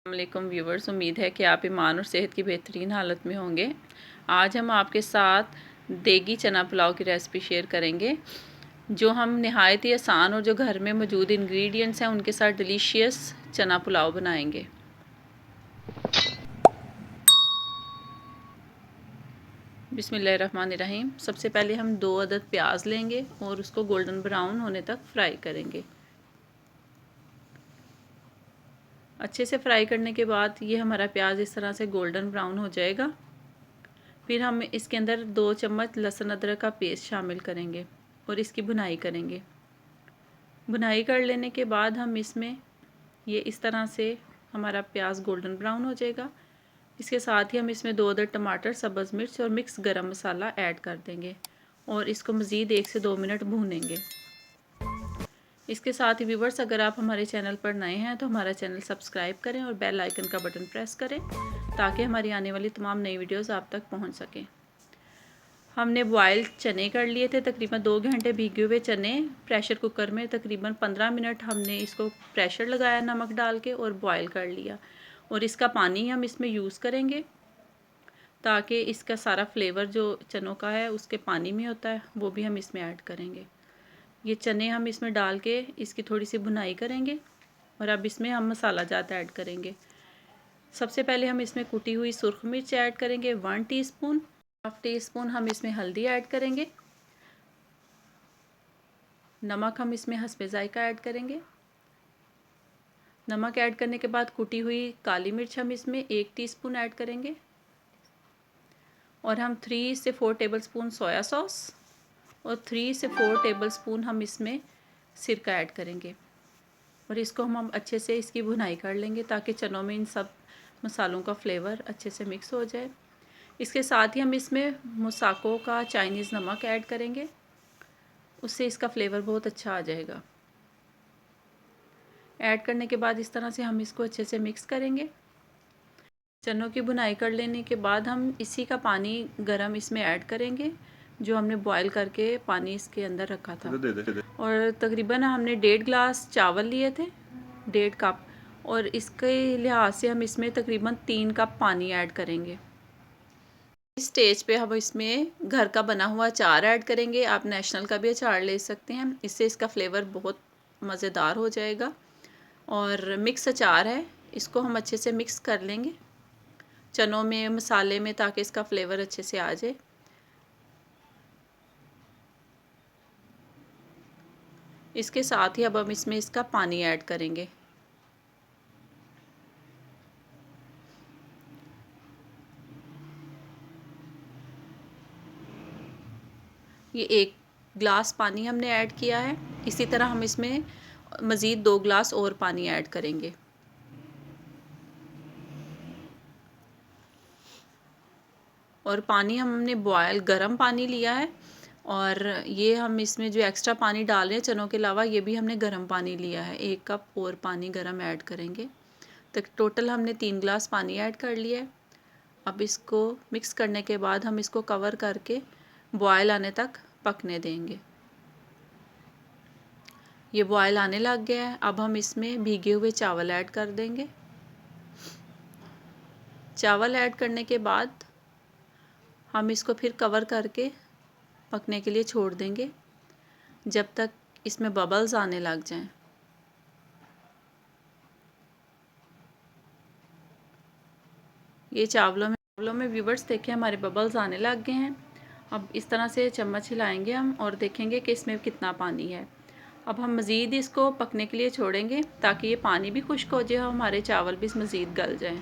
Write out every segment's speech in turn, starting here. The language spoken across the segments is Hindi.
अस्सलामुअलैकुम व्यूवर्स, उम्मीद है कि आप ईमान और सेहत की बेहतरीन हालत में होंगे। आज हम आपके साथ देगी चना पुलाव की रेसिपी शेयर करेंगे, जो हम नहायत ही आसान और जो घर में मौजूद इंग्रेडिएंट्स हैं उनके साथ डिलीशियस चना पुलाव बनाएंगे। बिस्मिल्लाहिर्रहमानिर्रहीम। सबसे पहले हम 2 अदद प्याज लेंगे और उसको गोल्डन ब्राउन होने तक फ्राई करेंगे। अच्छे से फ्राई करने के बाद ये हमारा प्याज इस तरह से गोल्डन ब्राउन हो जाएगा। फिर हम इसके अंदर 2 चम्मच लहसुन अदरक का पेस्ट शामिल करेंगे और इसकी भुनाई करेंगे। भुनाई कर लेने के बाद हम इसमें ये इस तरह से हमारा प्याज गोल्डन ब्राउन हो जाएगा। इसके साथ ही हम इसमें 2 अदद टमाटर, सब्ज़ मिर्च और मिक्स गरम मसाला ऐड कर देंगे और इसको मज़ीद 1 से 2 मिनट भूनेंगे। इसके साथ ही व्यूवर्स, अगर आप हमारे चैनल पर नए हैं तो हमारा चैनल सब्सक्राइब करें और बेल आइकन का बटन प्रेस करें ताकि हमारी आने वाली तमाम नई वीडियोस आप तक पहुंच सकें। हमने बॉयल चने कर लिए थे, तकरीबन 2 घंटे भीगे हुए चने प्रेशर कुकर में तकरीबन 15 मिनट हमने इसको प्रेशर लगाया नमक डाल के और बॉयल कर लिया। और इसका पानी हम इसमें यूज़ करेंगे ताकि इसका सारा फ्लेवर जो चनों का है उसके पानी में होता है वो भी हम इसमें ऐड करेंगे। ये चने हम इसमें डाल के इसकी थोड़ी सी भुनाई करेंगे और अब इसमें हम मसाला जात ऐड करेंगे। सबसे पहले हम इसमें कुटी हुई सुर्ख मिर्च ऐड करेंगे 1 टीस्पून। 1/2 टीस्पून हम इसमें हल्दी ऐड करेंगे। नमक हम इसमें हस्बे ज़ायका ऐड करेंगे। नमक ऐड करने के बाद कुटी हुई काली मिर्च हम इसमें 1 टीस्पून ऐड करेंगे और हम 3 से 4 टेबलस्पून सोया सॉस और 3 से 4 टेबलस्पून हम इसमें सिरका ऐड करेंगे और इसको हम अच्छे से इसकी भुनाई कर लेंगे ताकि चनों में इन सब मसालों का फ्लेवर अच्छे से मिक्स हो जाए। इसके साथ ही हम इसमें मुसाको का चाइनीज़ नमक ऐड करेंगे, उससे इसका फ्लेवर बहुत अच्छा आ जाएगा। ऐड करने के बाद इस तरह से हम इसको अच्छे से मिक्स करेंगे। चनों की भुनाई कर लेने के बाद हम इसी का पानी गरम इसमें ऐड करेंगे जो हमने बॉयल करके पानी इसके अंदर रखा था। और तकरीबन हमने 1.5 गिलास चावल लिए थे, 1.5 कप, और इसके लिहाज से हम इसमें तकरीबन 3 कप पानी ऐड करेंगे। इस स्टेज पे हम इसमें घर का बना हुआ अचार ऐड करेंगे। आप नेशनल का भी अचार ले सकते हैं, इससे इसका फ्लेवर बहुत मज़ेदार हो जाएगा। और मिक्स अचार है, इसको हम अच्छे से मिक्स कर लेंगे चनों में, मसाले में, ताकि इसका फ्लेवर अच्छे से आ जाए। इसके साथ ही अब हम इसमें इसका पानी ऐड करेंगे। ये 1 गिलास पानी हमने ऐड किया है। इसी तरह हम इसमें मज़ीद 2 गिलास और पानी ऐड करेंगे। और पानी हमने बॉयल गर्म पानी लिया है और ये हम इसमें जो एक्स्ट्रा पानी डाल रहे हैं चनों के अलावा, ये भी हमने गर्म पानी लिया है। 1 कप और पानी गर्म ऐड करेंगे। तो टोटल हमने 3 गिलास पानी ऐड कर लिया है। अब इसको मिक्स करने के बाद हम इसको कवर करके बॉयल आने तक पकने देंगे। ये बॉयल आने लग गया है। अब हम इसमें भीगे हुए चावल ऐड कर देंगे। चावल ऐड करने के बाद हम इसको फिर कवर करके पकने के लिए छोड़ देंगे जब तक इसमें बबल्स आने लग जाएं। ये चावलों में व्यूवर्स देखें हमारे बबल्स आने लग गए हैं। अब इस तरह से चम्मच हिलाएंगे हम और देखेंगे कि इसमें कितना पानी है। अब हम मज़ीद इसको पकने के लिए छोड़ेंगे ताकि ये पानी भी खुश्क हो जाए और हमारे चावल भी मज़ीद गल जाएं।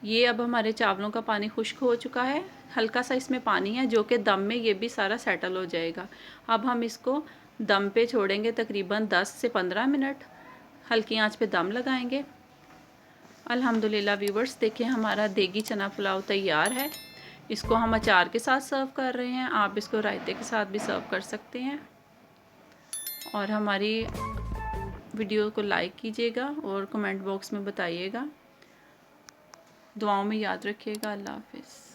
ये अब हमारे चावलों का पानी खुश्क हो चुका है। हल्का सा इसमें पानी है जो कि दम में ये भी सारा सेटल हो जाएगा। अब हम इसको दम पे छोड़ेंगे तकरीबन 10 से 15 मिनट, हल्की आंच पे दम लगाएंगे। अल्हम्दुलिल्लाह व्यूवर्स, देखिए हमारा देगी चना पुलाव तैयार है। इसको हम अचार के साथ सर्व कर रहे हैं। आप इसको रायते के साथ भी सर्व कर सकते हैं। और हमारी वीडियो को लाइक कीजिएगा और कमेंट बॉक्स में बताइएगा। दुआओं में याद रखिएगा। अल्लाह हाफ़िज़।